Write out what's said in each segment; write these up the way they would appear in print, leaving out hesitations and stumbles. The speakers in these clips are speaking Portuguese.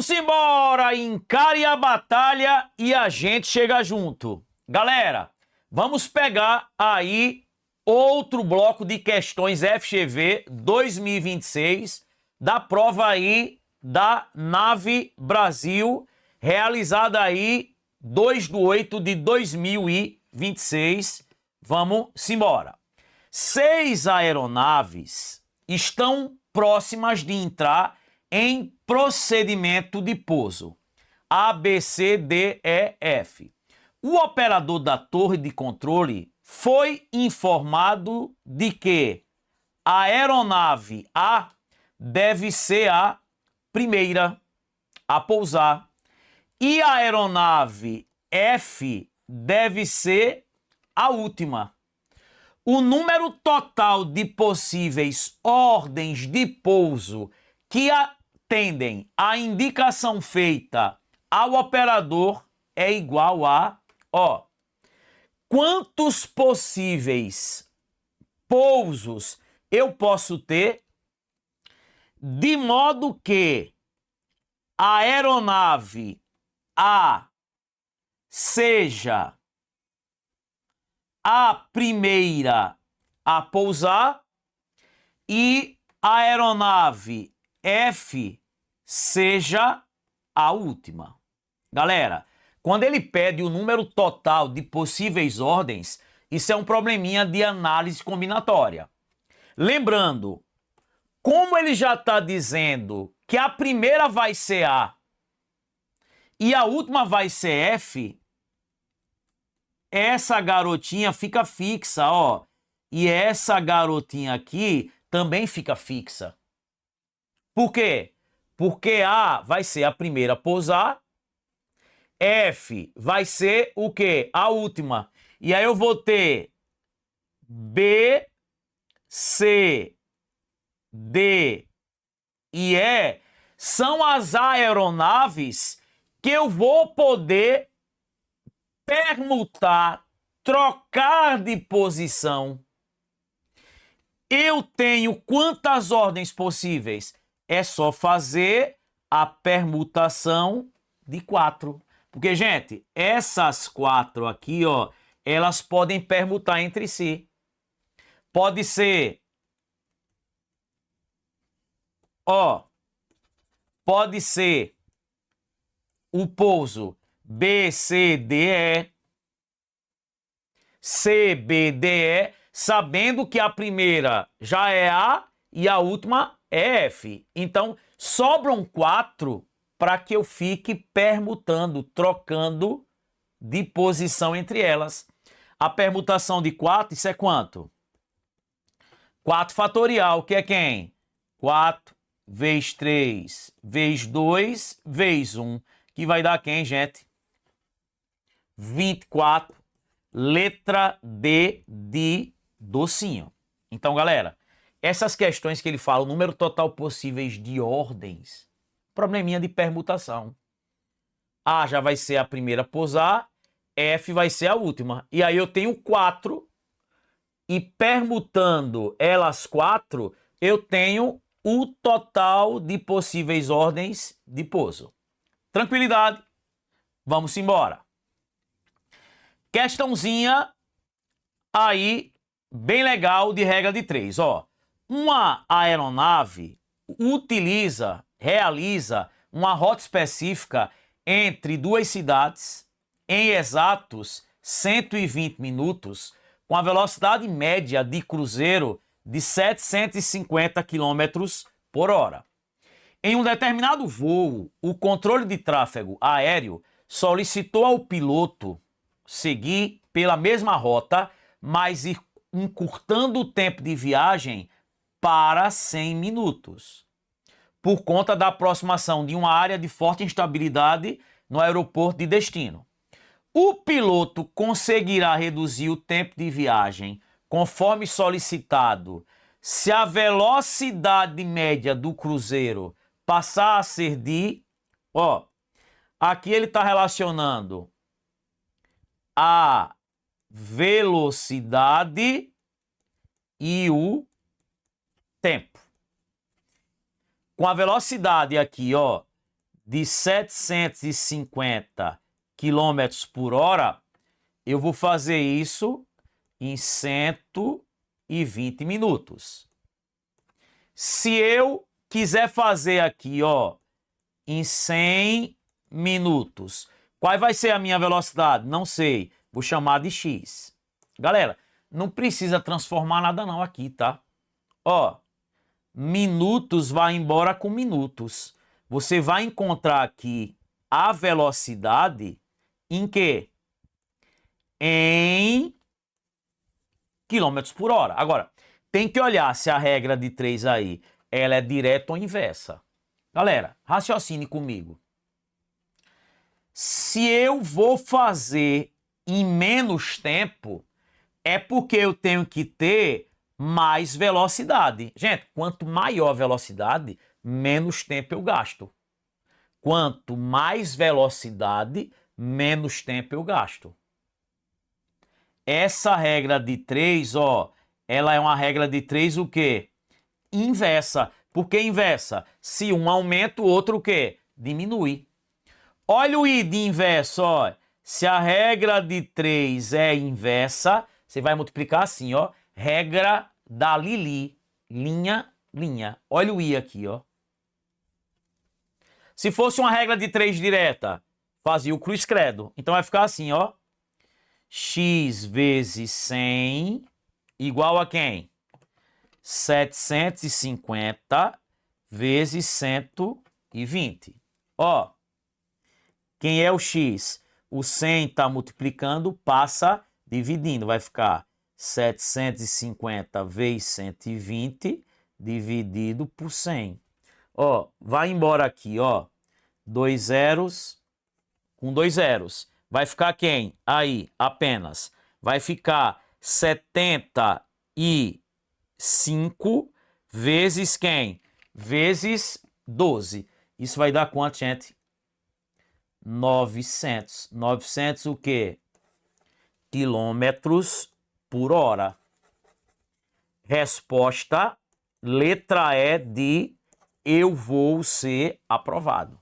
Vamos embora, encare a batalha e a gente chega junto. Galera, vamos pegar aí outro bloco de questões FGV 2026 da prova aí da Nave Brasil, realizada aí 2/8 de 2026. Vamos embora. 6 aeronaves estão próximas de entrar em procedimento de pouso. A, B, C, D, E, F. O operador da torre de controle foi informado de que a aeronave A deve ser a primeira a pousar e a aeronave F deve ser a última. O número total de possíveis ordens de pouso que atendem à indicação feita ao operador é igual a, quantos possíveis pousos eu posso ter, de modo que a aeronave A seja a primeira a pousar e a aeronave F seja a última. Galera, quando ele pede o número total de possíveis ordens, isso é um probleminha de análise combinatória. Lembrando, como ele já está dizendo que a primeira vai ser A e a última vai ser F, essa garotinha fica fixa, ó. E essa garotinha aqui também fica fixa. Por quê? Porque A vai ser a primeira a pousar, F vai ser o quê? A última. E aí eu vou ter B, C, D e E são as aeronaves que eu vou poder permutar, trocar de posição. Eu tenho quantas ordens possíveis? É só fazer a permutação de 4. Porque, gente, essas 4 aqui, ó, elas podem permutar entre si. Pode ser, pode ser o pouso B, C, D, E, C, B, D, E, sabendo que a primeira já é A e a última é F. Então, sobram 4 para que eu fique permutando, trocando de posição entre elas. A permutação de 4, isso é quanto? 4 fatorial, que é quem? 4 vezes 3 vezes 2 vezes 1, que vai dar quem, gente? 24, letra D de docinho. Então, galera, essas questões que ele fala, o número total possíveis de ordens, probleminha de permutação. A já vai ser a primeira a pousar, F vai ser a última. E aí eu tenho 4, e permutando elas 4, eu tenho o total de possíveis ordens de pouso. Tranquilidade? Vamos embora. Questãozinha aí, bem legal, de regra de 3. Uma aeronave realiza uma rota específica entre duas cidades em exatos 120 minutos, com a velocidade média de cruzeiro de 750 km por hora. Em um determinado voo, o controle de tráfego aéreo solicitou ao piloto seguir pela mesma rota, mas ir encurtando o tempo de viagem para 100 minutos, por conta da aproximação de uma área de forte instabilidade no aeroporto de destino. O piloto conseguirá reduzir o tempo de viagem conforme solicitado se a velocidade média do cruzeiro passar a ser de... aqui ele está relacionando a velocidade e o tempo. Com a velocidade aqui, de 750 quilômetros por hora, eu vou fazer isso em 120 minutos. Se eu quiser fazer aqui, ó, em 100 minutos, qual vai ser a minha velocidade? Não sei. Vou chamar de x. Galera, não precisa transformar nada não aqui, tá? Ó, minutos vai embora com minutos. Você vai encontrar aqui a velocidade em quê? Em quilômetros por hora. Agora, tem que olhar se a regra de 3 aí, ela é direta ou inversa. Galera, raciocine comigo. Se eu vou fazer em menos tempo, é porque eu tenho que ter mais velocidade. Gente, quanto maior a velocidade, menos tempo eu gasto. Quanto mais velocidade, menos tempo eu gasto. Essa regra de 3, ó, ela é uma regra de 3 o quê? Inversa. Por que inversa? Se um aumenta, o outro o quê? Diminui. Olha o i de inverso, ó. Se a regra de 3 é inversa, você vai multiplicar assim, ó. Regra da Lili. Linha, linha. Olha o i aqui, ó. Se fosse uma regra de 3 direta, fazia o cruz credo. Então vai ficar assim, ó. X vezes 100 igual a quem? 750 vezes 120. Ó, quem é o x? O 100 está multiplicando, passa dividindo. Vai ficar 750 vezes 120 dividido por 100. Ó, vai embora aqui, ó. 2 zeros com 2 zeros. Vai ficar quem? Aí, apenas. Vai ficar 75 vezes quem? Vezes 12. Isso vai dar quanto, gente? 900. 900 o quê? Quilômetros por hora. Resposta, letra E de eu vou ser aprovado.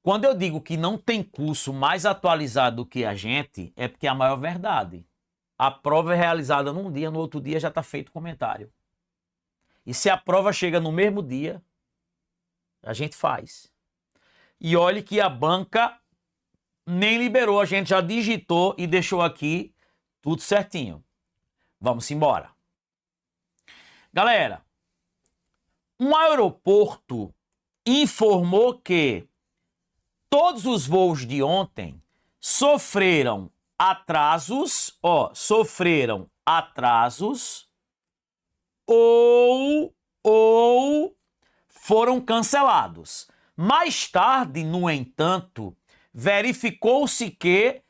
Quando eu digo que não tem curso mais atualizado do que a gente, é porque é a maior verdade. A prova é realizada num dia, no outro dia já está feito o comentário. E se a prova chega no mesmo dia, a gente faz. E olhe que a banca nem liberou, a gente já digitou e deixou aqui tudo certinho. Vamos embora. Galera, um aeroporto informou que todos os voos de ontem sofreram atrasos, ou foram cancelados. Mais tarde, no entanto, verificou-se que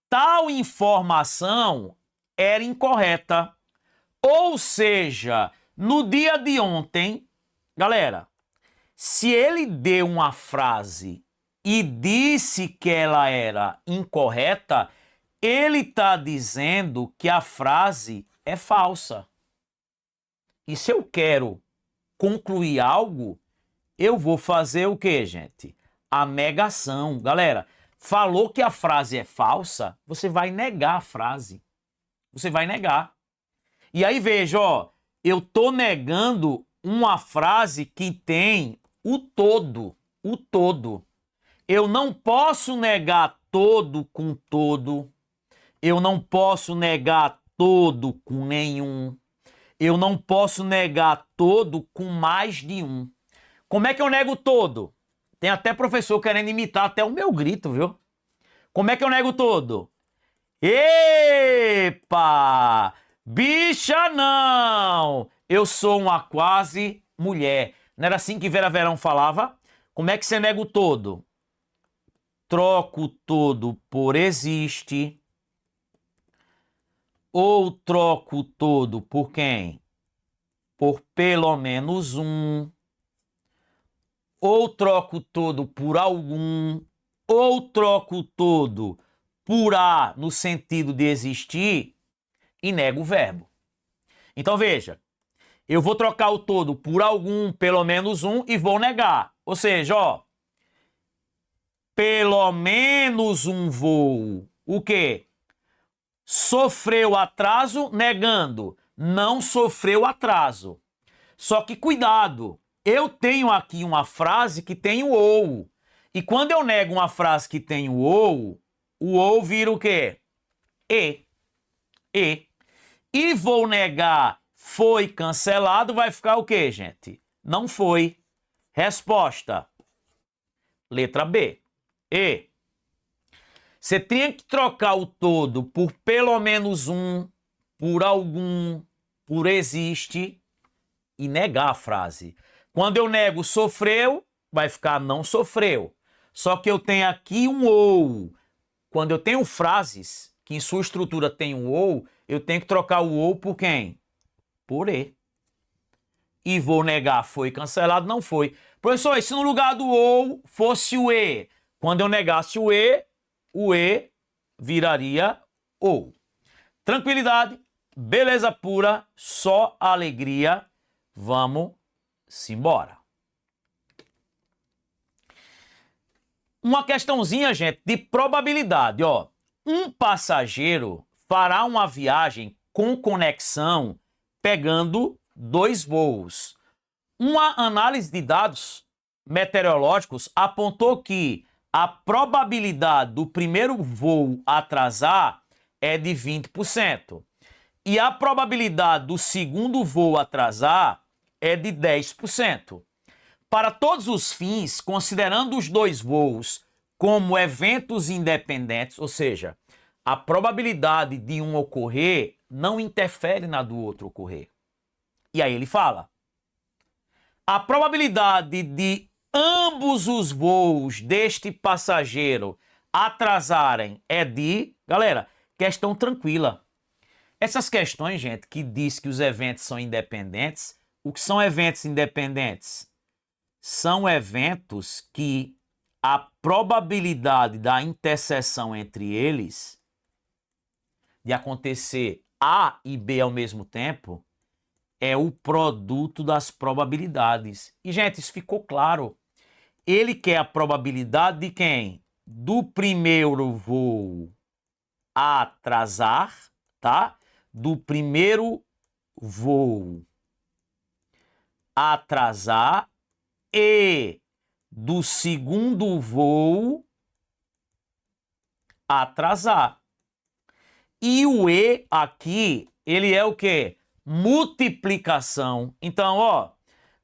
tal informação era incorreta. Ou seja, no dia de ontem, galera, se ele deu uma frase e disse que ela era incorreta, ele está dizendo que a frase é falsa. E se eu quero concluir algo, eu vou fazer o quê, gente? A negação. Galera, falou que a frase é falsa, você vai negar a frase. Você vai negar. E aí veja, ó, eu tô negando uma frase que tem o todo. O todo. Eu não posso negar todo com todo. Eu não posso negar todo com nenhum. Eu não posso negar todo com mais de um. Como é que eu nego todo? Tem até professor querendo imitar até o meu grito, viu? Como é que eu nego todo? Epa! Bicha não! Eu sou uma quase mulher. Não era assim que Vera Verão falava? Como é que você nega o todo? Troco o todo por existe. Ou troco o todo por quem? Por pelo menos um. Ou troco todo por algum. Ou troco todo por a no sentido de existir e nego o verbo. Então veja, eu vou trocar o todo por algum, pelo menos um, e vou negar. Ou seja, ó, pelo menos um voo. O quê? Sofreu atraso, negando. Não sofreu atraso. Só que cuidado, eu tenho aqui uma frase que tem o ou. E quando eu nego uma frase que tem o ou vira o quê? E. E vou negar foi cancelado, vai ficar o quê, gente? Não foi. Resposta. Letra B. E. Você tinha que trocar o todo por pelo menos um, por algum, por existe e negar a frase. Quando eu nego sofreu, vai ficar não sofreu. Só que eu tenho aqui um ou. Quando eu tenho frases que em sua estrutura tem um ou, eu tenho que trocar o ou por quem? Por e. E vou negar foi cancelado, não foi. Professor, e se no lugar do ou fosse o e? Quando eu negasse o e viraria ou. Tranquilidade, beleza pura, só alegria. Vamos embora. Uma questãozinha, gente, de probabilidade, ó. Um passageiro fará uma viagem com conexão pegando 2 voos. Uma análise de dados meteorológicos apontou que a probabilidade do primeiro voo atrasar é de 20%. E a probabilidade do segundo voo atrasar é de 10%. Para todos os fins, considerando os 2 voos como eventos independentes, ou seja, a probabilidade de um ocorrer não interfere na do outro ocorrer. E aí ele fala: a probabilidade de ambos os voos deste passageiro atrasarem é de... Galera, questão tranquila. Essas questões, gente, que diz que os eventos são independentes, o que são eventos independentes? São eventos que a probabilidade da interseção entre eles, de acontecer A e B ao mesmo tempo, é o produto das probabilidades. E, gente, isso ficou claro. Ele quer a probabilidade de quem? Do primeiro voo atrasar, tá? Do primeiro voo atrasar e do segundo voo atrasar. E o E aqui, ele é o quê? Multiplicação. Então, ó,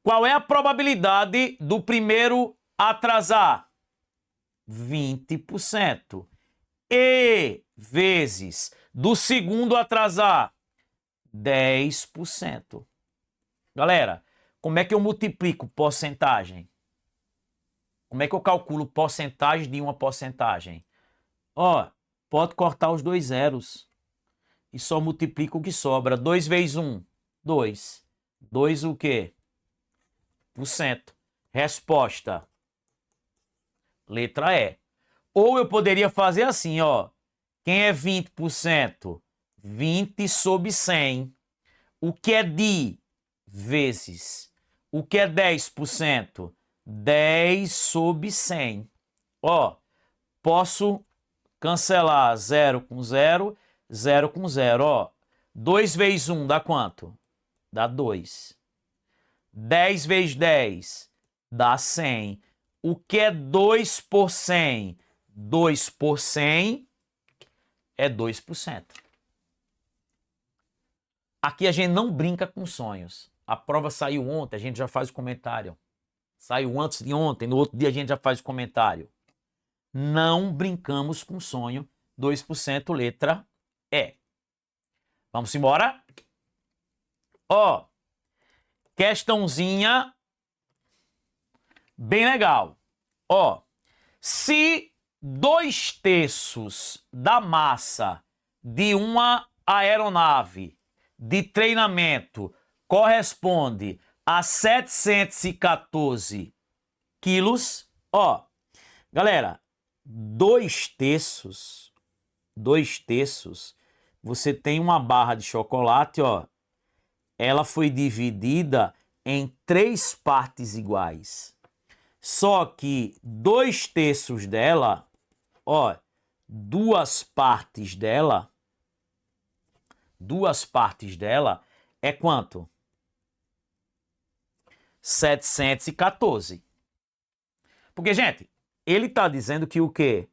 qual é a probabilidade do primeiro atrasar? 20%. E vezes do segundo atrasar? 10%. Galera, como é que eu multiplico porcentagem? Como é que eu calculo porcentagem de uma porcentagem? Ó, pode cortar os 2 zeros e só multiplica o que sobra. 2 vezes 1, 2. 2 o quê? Por cento. Resposta. Letra E. Ou eu poderia fazer assim, ó. Quem é 20%? 20 sobre 100. O que é de vezes? O que é 10%? 10 sobre 100. Ó, posso cancelar 0 com 0, 0 com 0. Ó, 2 vezes 1 dá quanto? Dá 2. 10 vezes 10 dá 100. O que é 2 por 100? 2 por 100 é 2%. Aqui a gente não brinca com sonhos. A prova saiu ontem, a gente já faz o comentário. Saiu antes de ontem, no outro dia a gente já faz o comentário. Não brincamos com sonho. 2%, letra E. Vamos embora? Ó, questãozinha bem legal. Ó, se 2/3 da massa de uma aeronave de treinamento corresponde a 714 quilos, ó, galera, 2/3, você tem uma barra de chocolate, ó, ela foi dividida em 3 partes iguais. Só que 2/3 dela, ó, 2 partes dela é quanto? 714. Porque, gente, ele está dizendo que o quê?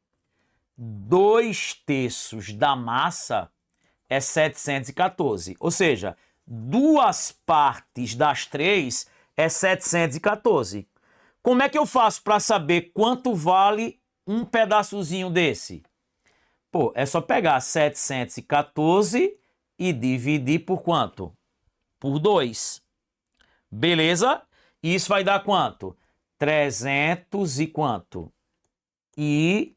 2/3 da massa é 714. Ou seja, 2 partes das 3 é 714. Como é que eu faço para saber quanto vale um pedaçozinho desse? Pô, é só pegar 714 e dividir por quanto? Por 2. Beleza? E isso vai dar quanto? 300 e quanto? E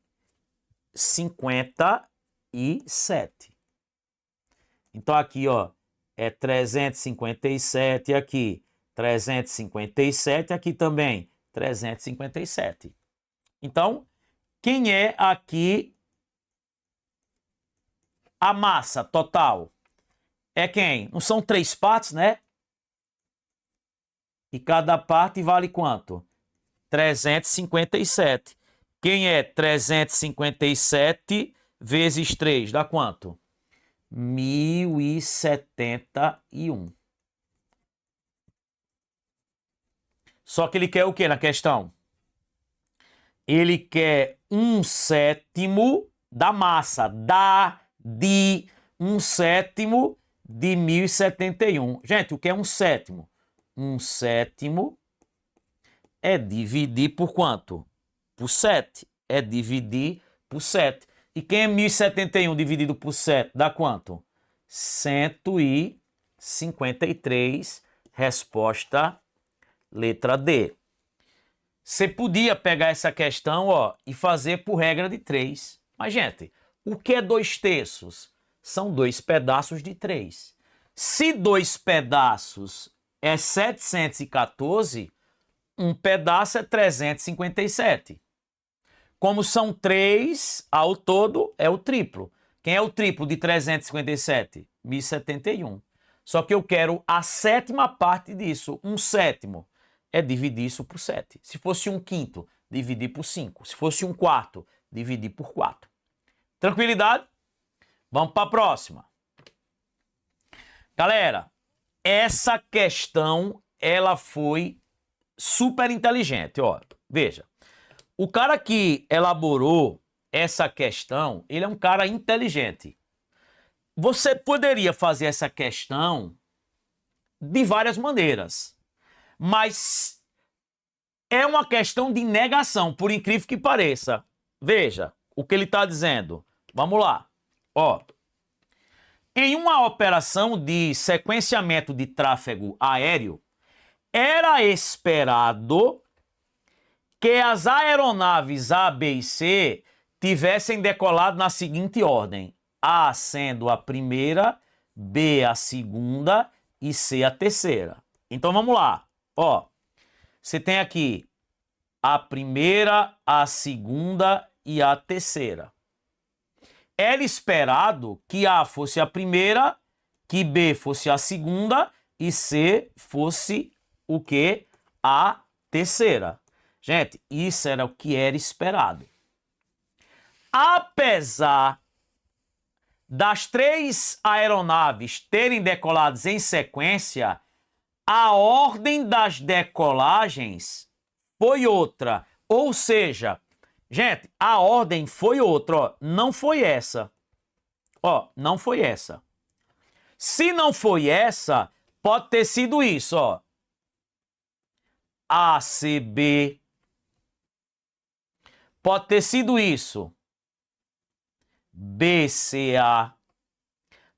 57. Então aqui, ó, é 357 aqui, 357 aqui também, 357. Então, quem é aqui a massa total? É quem? Não são 3 partes, né? E cada parte vale quanto? 357. Quem é 357 vezes 3? Dá quanto? 1071. Só que ele quer o que na questão? Ele quer 1/7 da massa, de 1/7 de 1071. Gente, o que é 1/7? 1/7 é dividir por quanto? Por 7. É dividir por 7. E quem é 1071 dividido por 7? Dá quanto? 153. Resposta letra D. Você podia pegar essa questão, ó, e fazer por regra de 3. Mas, gente, o que é 2/3? São 2 pedaços de 3. Se 2 pedaços é 714, um pedaço é 357. Como são 3 ao todo, é o triplo. Quem é o triplo de 357? 1071. Só que eu quero a 7ª parte disso. 1/7 é dividir isso por 7. Se fosse 1/5, dividir por 5. Se fosse 1/4, dividir por 4. Tranquilidade? Vamos para a próxima. Galera, essa questão, ela foi super inteligente, ó. Veja, o cara que elaborou essa questão, ele é um cara inteligente. Você poderia fazer essa questão de várias maneiras, mas é uma questão de negação, por incrível que pareça. Veja o que ele está dizendo. Vamos lá. Ó, em uma operação de sequenciamento de tráfego aéreo, era esperado que as aeronaves A, B e C tivessem decolado na seguinte ordem: A sendo a primeira, B a segunda e C a terceira. Então vamos lá. Ó, você tem aqui a primeira, a segunda e a terceira. Era esperado que A fosse a primeira, que B fosse a segunda e C fosse o quê? A terceira. Gente, isso era o que era esperado. Apesar das 3 aeronaves terem decolado em sequência, a ordem das decolagens foi outra. Ou seja, gente, a ordem foi outra, ó, não foi essa. Ó, não foi essa. Se não foi essa, pode ter sido isso, ó. ACB. Pode ter sido isso. BCA.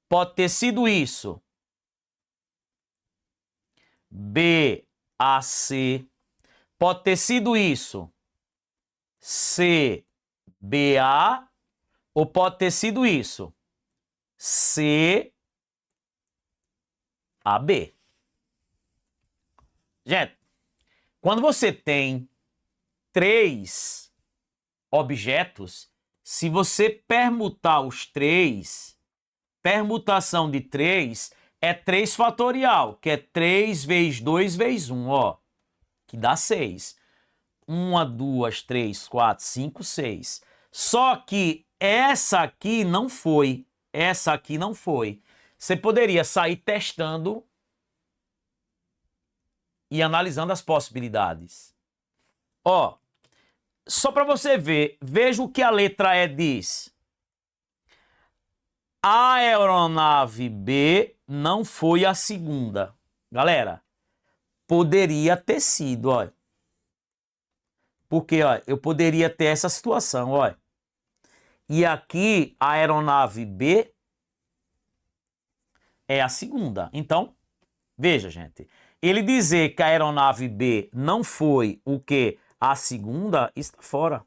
Pode ter sido isso. BAC. Pode ter sido isso. CBA. Ou pode ter sido isso. CAB. Gente, quando você tem 3 objetos, se você permutar os 3, permutação de 3 é 3 fatorial, que é 3 vezes 2 vezes 1, ó, que dá 6. 1, 2, 3, 4, 5, 6. Só que essa aqui não foi. Essa aqui não foi. Você poderia sair testando e analisando as possibilidades. Ó, só para você ver, veja o que a letra E diz. A aeronave B não foi a segunda. Galera, poderia ter sido, ó. Porque, ó, eu poderia ter essa situação, ó. E aqui a aeronave B é a segunda. Então, veja, gente. Ele dizer que a aeronave B não foi o que? A segunda, está fora.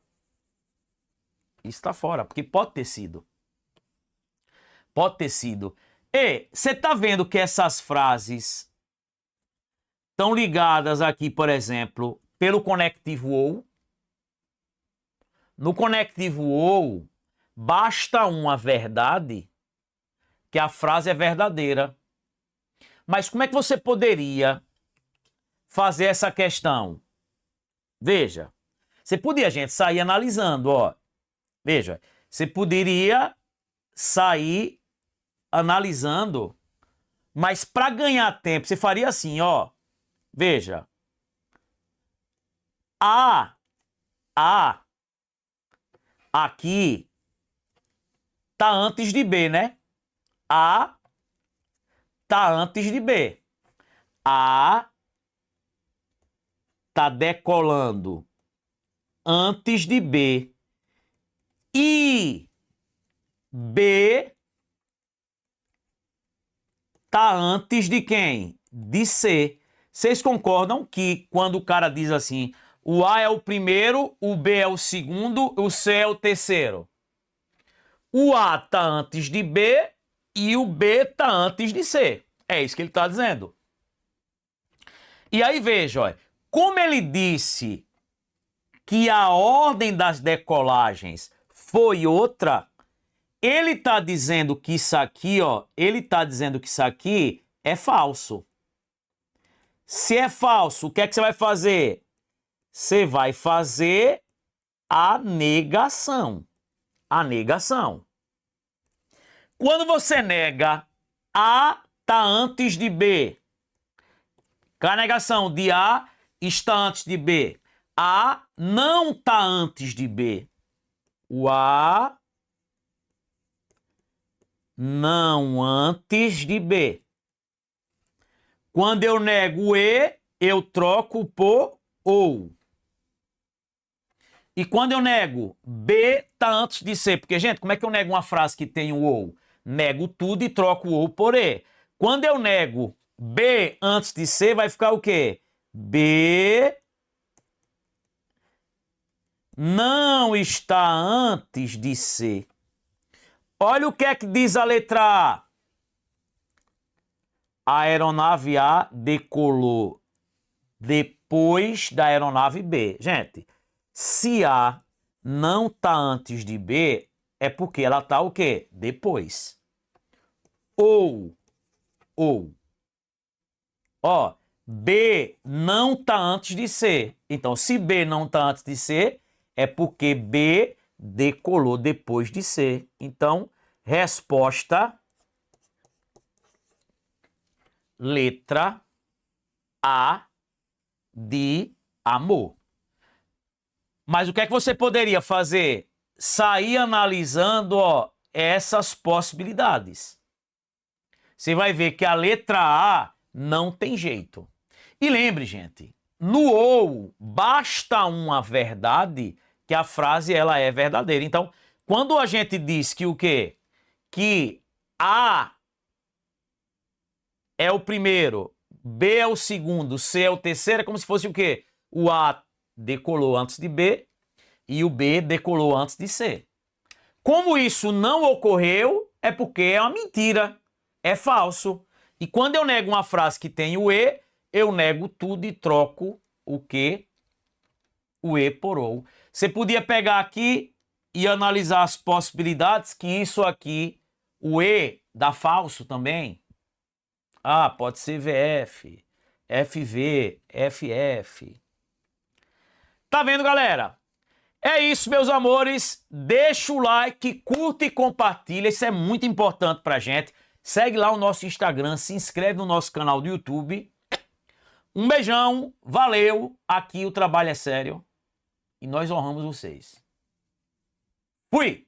Está fora, porque pode ter sido. Pode ter sido. E você está vendo que essas frases estão ligadas aqui, por exemplo, pelo conectivo ou. No conectivo ou, basta uma verdade que a frase é verdadeira. Mas como é que você poderia fazer essa questão? Veja, você podia, gente, sair analisando, ó. Veja, você poderia sair analisando, mas para ganhar tempo, você faria assim, ó. Veja. A aqui tá antes de B, né? A tá antes de B. A tá decolando antes de B. E B tá antes de quem? De C. Vocês concordam que quando o cara diz assim, o A é o primeiro, o B é o segundo, o C é o terceiro? O A tá antes de B e o B tá antes de C. É isso que ele está dizendo. E aí veja, ó, como ele disse que a ordem das decolagens foi outra, ele está dizendo que isso aqui, ó, ele está dizendo que isso aqui é falso. Se é falso, o que é que você vai fazer? Você vai fazer a negação. A negação. Quando você nega A está antes de B, a negação de A está antes de B, A não está antes de B. O A não antes de B. Quando eu nego o E, eu troco por OU. E quando eu nego B está antes de C, porque, gente, como é que eu nego uma frase que tem o OU? Nego tudo e troco o OU por E. Quando eu nego B antes de C, vai ficar o quê? B não está antes de C. Olha o que é que diz a letra A. A aeronave A decolou depois da aeronave B. Gente, se A não está antes de B, é porque ela está o quê? Depois. Ou. Ó, B não está antes de C. Então, se B não está antes de C, é porque B decolou depois de C. Então, resposta letra A de amor. Mas o que é que você poderia fazer? Sair analisando, ó, essas possibilidades. Você vai ver que a letra A não tem jeito. E lembre, gente, no ou basta uma verdade que a frase ela é verdadeira. Então, quando a gente diz que o quê? Que A é o primeiro, B é o segundo, C é o terceiro, é como se fosse o quê? O A decolou antes de B e o B decolou antes de C. Como isso não ocorreu, é porque é uma mentira, é falso. E quando eu nego uma frase que tem o E, eu nego tudo e troco o que? O E por OU. Você podia pegar aqui e analisar as possibilidades que isso aqui, o E dá falso também. Ah, pode ser VF, FV, FF. Tá vendo, galera? É isso, meus amores. Deixa o like, curta e compartilha. Isso é muito importante pra gente. Segue lá o nosso Instagram, se inscreve no nosso canal do YouTube. Um beijão, valeu. Aqui o trabalho é sério e nós honramos vocês. Fui!